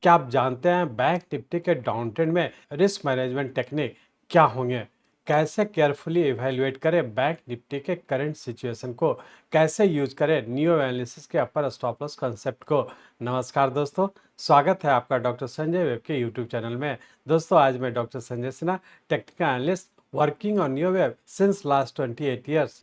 क्या आप जानते हैं बैंक निफ्टी के डाउन ट्रेंड में रिस्क मैनेजमेंट टेक्निक क्या होंगे? कैसे केयरफुली इवैल्यूएट करें बैंक निफ्टी के करंट सिचुएशन को? कैसे यूज करें नियो एनालिसिस के अपर स्टॉप लॉस कंसेप्ट को? नमस्कार दोस्तों, स्वागत है आपका डॉक्टर संजय वेब के यूट्यूब चैनल में। दोस्तों, आज मैं doctor Sanjay Sinha, technical analyst working on neo web since last 28 years.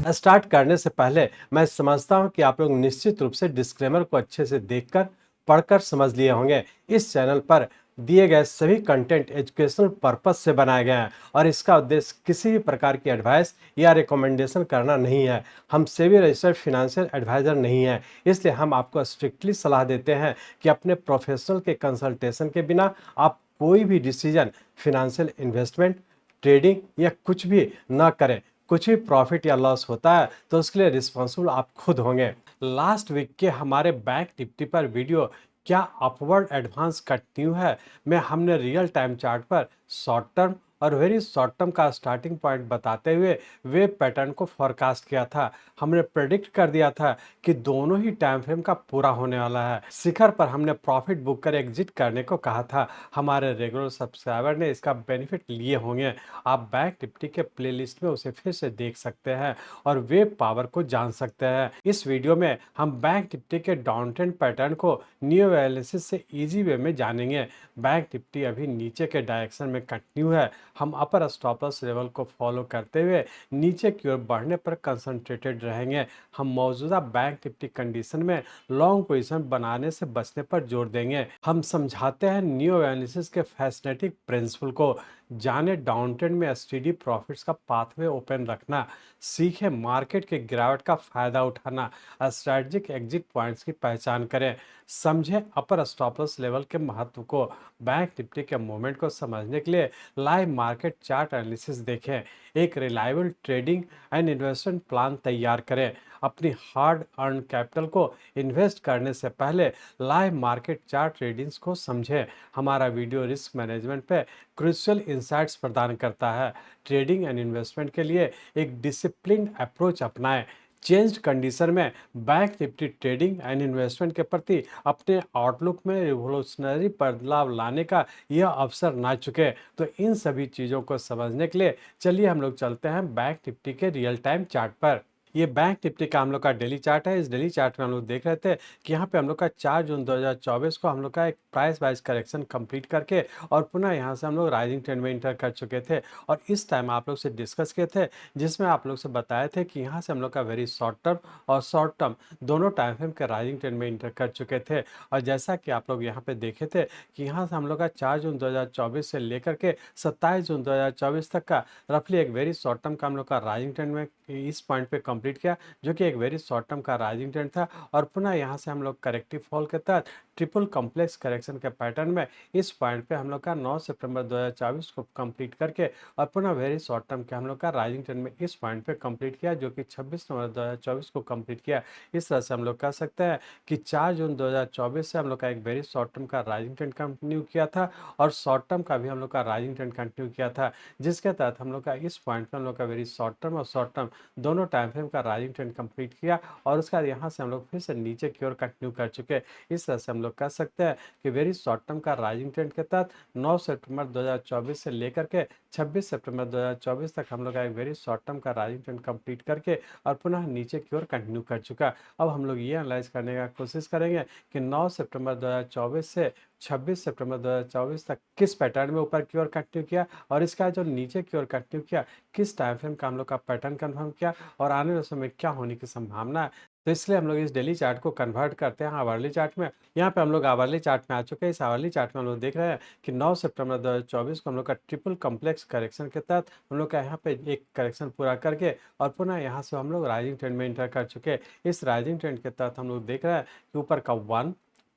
Start करने से पहले मैं समझता हूं कि आप लोग निश्चित रूप से डिस्क्लेमर को अच्छे से देखकर पढ़कर समझ लिए होंगे। इस चैनल पर दिए गए सभी कंटेंट एजुकेशनल पर्पस से बनाए गए हैं और इसका उद्देश्य किसी भी प्रकार की एडवाइस या रिकमेंडेशन करना नहीं है। हम सेबी रजिस्टर्ड फिनेंशियल एडवाइजर नहीं है, इसलिए हम आपको स्ट्रिक्टली सलाह देते हैं कि अपने प्रोफेशनल के कंसल्टेशन के बिना आप कोई भी डिसीजन, फिनेंशियल इन्वेस्टमेंट, ट्रेडिंग या कुछ भी ना करें। कुछ भी प्रॉफिट या लॉस होता है तो उसके लिए रिस्पॉन्सिबल आप खुद होंगे। लास्ट वीक के हमारे बैंक निफ्टी पर वीडियो क्या अपवर्ड एडवांस कंटिन्यू है में हमने रियल टाइम चार्ट पर शॉर्ट टर्म और वेरी शॉर्ट टर्म का स्टार्टिंग पॉइंट बताते हुए वेव पैटर्न को फोरकास्ट किया था। हमने प्रेडिक्ट कर दिया था कि दोनों ही टाइम फ्रेम का पूरा होने वाला है। शिखर पर हमने प्रॉफिट बुक कर एग्जिट करने को कहा था। हमारे रेगुलर सब्सक्राइबर ने इसका बेनिफिट लिए होंगे। आप बैंक निफ्टी के प्लेलिस्ट में उसे फिर से देख सकते हैं और वेव पावर को जान सकते हैं। इस वीडियो में हम बैंक निफ्टी के डाउन ट्रेंड पैटर्न को न्यू एनालिसिस से इजी वे में जानेंगे। बैंक निफ्टी अभी नीचे के डायरेक्शन में कंटिन्यू है। हम अपर स्टॉप लॉस लेवल को फॉलो करते हुए नीचे की ओर बढ़ने पर कंसंट्रेटेड रहेंगे। हम मौजूदा बैंक निफ्टी कंडीशन में लॉन्ग पोजीशन बनाने से बचने पर जोर देंगे। हम समझाते हैं न्यू एनालिसिस के फैसिनेटिंग प्रिंसिपल को। जाने डाउन ट्रेंड में एसटीडी प्रॉफिट्स का पाथवे ओपन रखना, सीखे मार्केट के गिरावट का फायदा उठाना, स्ट्रेटजिक एग्जिट पॉइंट्स की पहचान करें, समझे अपर स्टॉप लॉस लेवल के महत्व को। बैंक निफ्टी के मूवमेंट को समझने के लिए लाइव मार्केट चार्ट एनालिसिस देखें। एक reliable trading and investment plan तैयार करें। अपनी हार्ड अर्न कैपिटल को इन्वेस्ट करने से पहले लाइव मार्केट चार्ट रीडिंग्स को समझें। हमारा वीडियो रिस्क मैनेजमेंट पे क्रूशियल इंसाइट्स प्रदान करता है। ट्रेडिंग एंड इन्वेस्टमेंट के लिए एक डिसिप्लिन्ड अप्रोच अपनाएं। चेंज्ड कंडीशन में bank Nifty trading and investment के प्रति अपने आउटलुक में रिवोल्यूशनरी बदलाव लाने का यह अवसर ना चुके। तो इन सभी चीज़ों को समझने के लिए चलिए हम लोग चलते हैं बैंक निफ्टी के रियल टाइम चार्ट पर। ये बैंक निफ्टी का हम लोग का डेली चार्ट है। इस डेली चार्ट में हम लोग देख रहे थे कि यहाँ पे हम लोग का 4 जून 2024 को हम लोग का एक प्राइस वाइज करेक्शन कंप्लीट करके और पुनः यहाँ से हम लोग राइजिंग ट्रेंड में इंटर कर चुके थे। और इस टाइम आप लोग से डिस्कस किए थे, जिसमें आप लोग से बताए थे कि यहाँ से हम लोग का वेरी शॉर्ट टर्म और शॉर्ट टर्म दोनों टाइम फ्रेम के राइजिंग ट्रेंड में इंटर कर चुके थे। और जैसा कि आप लोग यहाँ पे देखे थे कि यहाँ से हम लोग का 4 जून 2024 से लेकर के 27 जून 2024 तक का रफली एक वेरी शॉर्ट टर्म का हम लोग का राइजिंग ट्रेंड में इस पॉइंट पे कंप्लीट किया, जो कि एक वेरी शॉर्ट टर्म का राइजिंग ट्रेंड था। और पुनः यहाँ से हम लोग करेक्टिव फॉल के तहत ट्रिपल कॉम्प्लेक्स करेक्शन के पैटर्न में इस पॉइंट पे हम लोग का 9 सितंबर 2024 को कंप्लीट करके और पुनः वेरी शॉर्ट टर्म के हम लोग का राइजिंग ट्रेंड में इस पॉइंट पे कंप्लीट किया, जो कि 26 नवंबर 2024 को कंप्लीट किया। इस तरह से हम लोग कह सकते हैं कि 4 जून 2024 से हम लोग का एक वेरी शॉर्ट टर्म का राइजिंग ट्रेंड कंटिन्यू किया था और शॉर्ट टर्म का भी हम लोग का राइजिंग ट्रेंड कंटिन्यू किया था, जिसके तहत हम लोग का इस पॉइंट पे हम लोग का वेरी शॉर्ट टर्म और शॉर्ट टर्म दोनों टाइम फ्रेम का राइजिंग ट्रेंड कंप्लीट किया और उसके बाद यहाँ से हम लोग फिर से नीचे की ओर कंटिन्यू कर चुके। इस तरह से हम लोग कह सकते हैं कि वेरी शॉर्ट टर्म का राइजिंग ट्रेंड के तहत 9 सितंबर 2024 से लेकर के 26 सितंबर 2024 तक हम लोग का एक वेरी शॉर्ट टर्म का राइजिंग ट्रेंड कंप्लीट करके और पुनः नीचे की ओर कंटिन्यू कर चुका। अब हम लोग ये एनालाइज करने का कोशिश करेंगे कि 9 सितंबर 2024 से 26 सितंबर 2024 तक किस पैटर्न में ऊपर की ओर कंटिन्यू किया और इसका जो नीचे की ओर कंटिन्यू किया किस टाइम फ्रेम का हम लोग का पैटर्न कंफर्म किया और आने वाले समय में क्या होने की संभावना है। तो इसलिए हम लोग इस डेली चार्ट को कन्वर्ट करते हैं आवर्ली चार्ट में। यहाँ पे हम लोग आवर्ली चार्ट में आ चुके हैं। इस आवर्ली चार्ट में हम लोग देख रहे हैं कि 9 सितंबर 2024 को हम लोग का ट्रिपल कॉम्प्लेक्स करेक्शन के तहत हम लोग का यहाँ पे एक करेक्शन पूरा करके और पुनः यहाँ से हम लोग राइजिंग ट्रेंड में इंटर कर चुके हैं। इस राइजिंग ट्रेंड के तहत हम लोग देख रहे हैं कि ऊपर का 1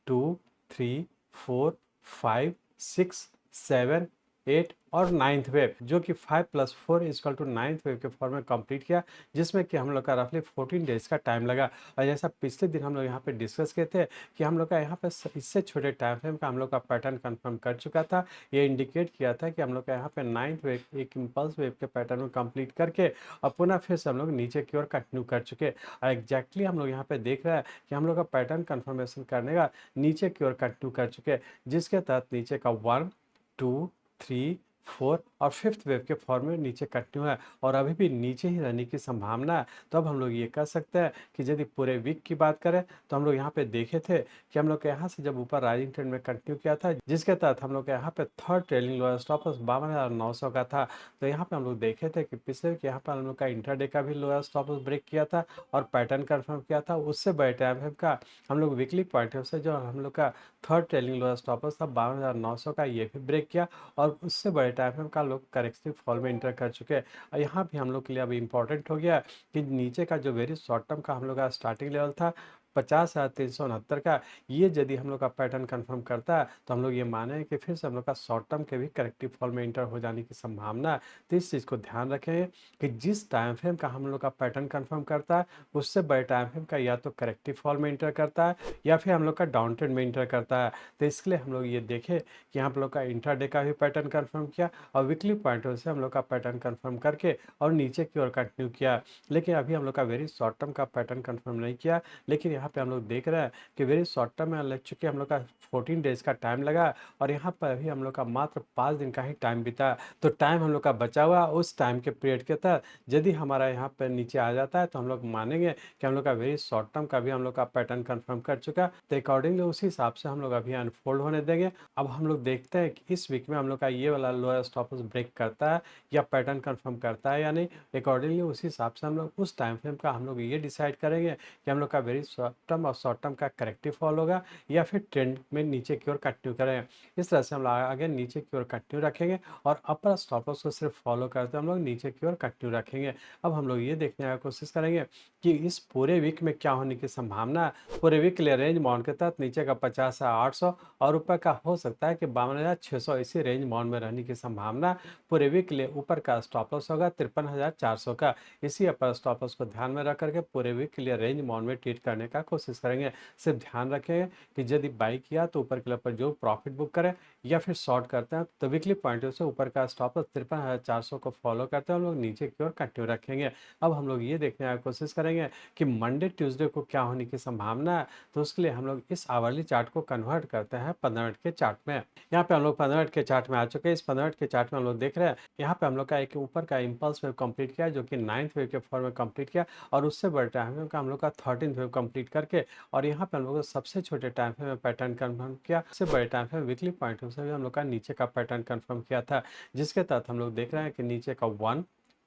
2 3 4 5 6 7 8 और नाइन्थ वेव जो कि 5+4 इक्वल टू नाइन्थ वेव के फॉर्म में कंप्लीट किया, जिसमें कि हम लोग का रफली 14 डेज का टाइम लगा। और जैसा पिछले दिन हम लोग यहाँ पे डिस्कस किए थे कि हम लोग का यहाँ पे इससे छोटे टाइम फ्रेम का हम लोग का पैटर्न कंफर्म कर चुका था। ये इंडिकेट किया था कि हम लोग का यहाँ पे नाइन्थ वेव एक इम्पल्स वेव के पैटर्न को कंप्लीट करके और पुनः फिर से हम लोग नीचे की ओर कंटिन्यू कर चुके। और एग्जैक्टली हम लोग यहाँ पे देख रहे हैं कि हम लोग का पैटर्न कंफर्मेशन करने का नीचे की ओर कंटिन्यू कर चुके, जिसके तहत नीचे का 1, 2, 3, 4 और 5th वेव के फॉर्म में नीचे कंटिन्यू है और अभी भी नीचे ही रहने की संभावना है। तो अब हम लोग ये कह सकते हैं कि यदि पूरे वीक की बात करें तो हम लोग यहाँ पे देखे थे कि हम लोग के यहाँ से जब ऊपर राइजिंग ट्रेंड में कंटिन्यू किया था, जिसके तहत हम लोग के यहाँ पे third trailing lower stop loss 52,900 का था। तो यहाँ पे हम लोग देखे थे कि पिछले वीक यहाँ पर हम लोग का इंट्राडे का भी लोअर स्टॉप लॉस ब्रेक किया था और पैटर्न कंफर्म किया था। उससे बड़े टाइम फ्रेम का हम लोग वीकली पॉइंट ऑफ से जो हम लोग का third trailing lower stop loss था 52,900 का, ये भी ब्रेक किया और उससे बड़े टाइम फ्रेम का लोग करेक्टिव फॉल में इंटर कर चुके हैं। और यहाँ भी हम लोग के लिए अभी इंपॉर्टेंट हो गया कि नीचे का जो वेरी शॉर्ट टर्म का हम लोग का स्टार्टिंग लेवल था 50,369 का, ये यदि हम लोग का पैटर्न कंफर्म करता है तो हम लोग ये माने कि फिर से हम लोग का शॉर्ट टर्म के भी करेक्टिव फॉल में इंटर हो जाने की संभावना है। तो इस चीज़ को ध्यान रखें कि जिस टाइम फ्रेम का हम लोग का पैटर्न कंफर्म करता है उससे बड़े टाइम फ्रेम का या तो करेक्टिव फॉल में इंटर करता है या फिर हम लोग का डाउन ट्रेंड में इंटर करता है। तो इसके लिए हम लोग ये देखें कि हम लोग का इंट्राडे का भी पैटर्न कंफर्म किया और वीकली पॉइंट से हम लोग का पैटर्न कंफर्म करके और नीचे की ओर कंटिन्यू किया। लेकिन अभी हम लोग का वेरी शॉर्ट टर्म का पैटर्न कंफर्म नहीं किया, लेकिन यहाँ पे हम लोग देख रहे हैं कि वेरी शॉर्ट टर्म में लग चुके हम लोग का 14 डेज का टाइम लगा और यहाँ पर अभी हम लोग का मात्र 5 दिन का ही टाइम बीता। तो टाइम हम लोग का बचा हुआ, उस टाइम के पीरियड के तहत यदि हमारा यहाँ पर नीचे आ जाता है तो हम लोग मानेंगे कि हम लोग का वेरी शॉर्ट टर्म का भी हम लोग का पैटर्न कंफर्म कर चुका। तो अकॉर्डिंगली उसी हिसाब से हम लोग अभी अनफोल्ड होने देंगे। अब हम लोग देखते हैं कि इस वीक में हम लोग का ये वाला लोअर स्टॉप लॉस ब्रेक करता है या पैटर्न कंफर्म करता है या नहीं। अकॉर्डिंगली उसी हिसाब से हम लोग उस टाइम फ्रेम का हम लोग ये डिसाइड करेंगे कि हम लोग का वेरी शॉर्ट टर्म और शॉर्ट टर्म का करेक्टिव फॉल होगा या फिर ट्रेंड में नीचे की ओर कंटिन्यू करेंगे। इस तरह से हम लोग आगे नीचे की ओर कंटिन्यू रखेंगे और अपर स्टॉप लॉस को सिर्फ फॉलो करते हम लोग नीचे की ओर कंटिन्यू रखेंगे। अब हम लोग ये देखने की कोशिश करेंगे कि इस पूरे वीक में क्या होने की संभावना है। पूरे वीक के लिए रेंज बाउंड के तहत नीचे का 50,800 और ऊपर का हो सकता है कि 52,600, इसी रेंज बाउंड में रहने की संभावना। पूरे वीक के लिए ऊपर का स्टॉप लॉस होगा 53,400 का। इसी अपर स्टॉप लॉस को ध्यान में रख करके पूरे वीक के लिए रेंज बाउंड में ट्रेड करने का कोशिश करेंगे। सिर्फ ध्यान रखें कि यदि बाई किया तो ऊपर के लेवल पर जो प्रॉफिट बुक करें या फिर शॉर्ट करते हैं तो वीकली पॉइंट से ऊपर का स्टॉप लॉस 53,400 को फॉलो करते हैं हम लोग नीचे की ओर कंटिन्यू रखेंगे। अब हम लोग ये देखने की कोशिश करेंगे कि मंडे ट्यूसडे को क्या होने की संभावना है। तो उसके लिए हम लोग इस आवरली चार्ट को कन्वर्ट करते हैं 15 मिनट के चार्ट में। यहाँ पे हम लोग 15 मिनट के चार्ट में आ चुके हैं। इस 15 मिनट के चार्ट में हम लोग देख रहे हैं यहाँ पे हम लोग का एक ऊपर का इंपल्स वेव कंप्लीट किया जो कि 9th वेव के फॉर्म में कंप्लीट किया और उससे बड़े टाइम फ्रेम का हम लोग का 13th वेव कंप्लीट करके और यहाँ पे हम लोग सबसे छोटे टाइम फ्रेम में पैटर्न कंफर्म किया। उससे बड़े टाइम फ्रेम वीकली पॉइंट से भी हम लोग का नीचे का पैटर्न कंफर्म किया था, जिसके तहत हम लोग देख रहे हैं कि नीचे का 1,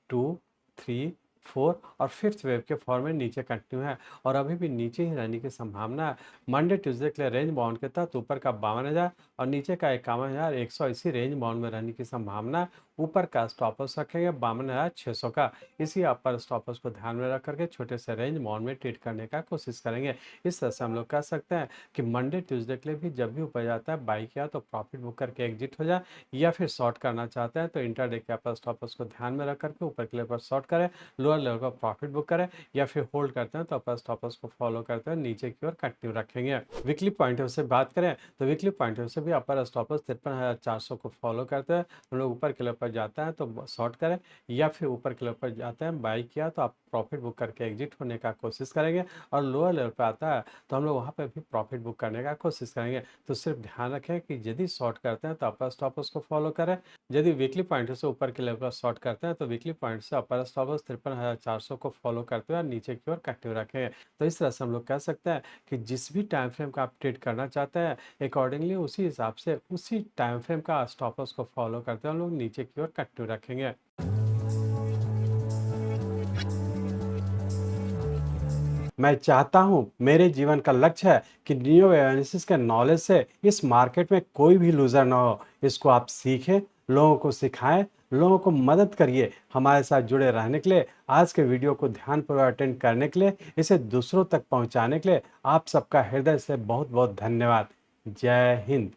2, 3, 4 और 5th वेव के फॉर्म में नीचे कंटिन्यू है और अभी भी नीचे ही रहने की संभावना है। मंडे ट्यूसडे के लिए रेंज बाउंड के तहत ऊपर का 52,000 और नीचे का 51,100, इसी रेंज बाउंड में रहने की संभावना। ऊपर का स्टॉप लॉस रखेंगे 52,600 का। इसी अपर स्टॉप लॉस को ध्यान में रख करके छोटे से रेंज बाउंड में ट्रेड करने का कोशिश करेंगे। इस तरह से हम लोग कह सकते हैं कि मंडे ट्यूसडे के लिए भी जब भी ऊपर जाता है बाई किया तो प्रॉफिट बुक करके एग्जिट हो जाए या फिर शॉर्ट करना चाहते हैं तो इंटरडे के अपर स्टॉप लॉस को ध्यान में रख करके ऊपर के लेवल पर शॉर्ट करें, लोअर लेवल पर प्रॉफिट बुक करें या फिर होल्ड करते हैं तो अपर स्टॉप लॉस को फॉलो करते हैं नीचे की ओर कंटिन्यू रखेंगे। वीकली पॉइंट ऑफ से बात करें तो वीकली पॉइंट ऑफ से भी अपर स्टॉप लॉस 53,400 को फॉलो करते हैं। हम लोग ऊपर के लेवल पर जाता है तो शॉर्ट करें या फिर ऊपर के लेवल पर जाते हैं बाई किया तो आप प्रॉफिट बुक करके एग्जिट होने का कोशिश करेंगे और लोअर लेवल पर आता है तो हम लोग वहाँ पर भी प्रॉफिट बुक करने का कोशिश करेंगे। तो सिर्फ ध्यान रखें कि यदि शॉर्ट करते हैं तो अपर स्टॉप लॉस को फॉलो करें, यदि वीकली पॉइंट से ऊपर के लेवल पर शॉर्ट करते हैं तो वीकली पॉइंट से अपर स्टॉप लॉस 53,400 को फॉलो करते हुए नीचे की ओर कंटिन्यू रखें। तो इस तरह से हम लोग कह सकते हैं कि जिस भी टाइम फ्रेम का आप ट्रेड करना चाहते हैं अकॉर्डिंगली उसी हिसाब से उसी टाइम फ्रेम का स्टॉप लॉस को फॉलो करते हुए हम लोग नीचे की ओर कंटिन्यू रखेंगे। मैं चाहता हूं, मेरे जीवन का लक्ष्य है कि नियो एनालिसिस के नॉलेज से इस मार्केट में कोई भी लूजर ना हो। इसको आप सीखें, लोगों को सिखाएं, लोगों को मदद करिए। हमारे साथ जुड़े रहने के लिए, आज के वीडियो को ध्यानपूर्वक अटेंड करने के लिए, इसे दूसरों तक पहुंचाने के लिए आप सबका हृदय से बहुत बहुत धन्यवाद। जय हिंद।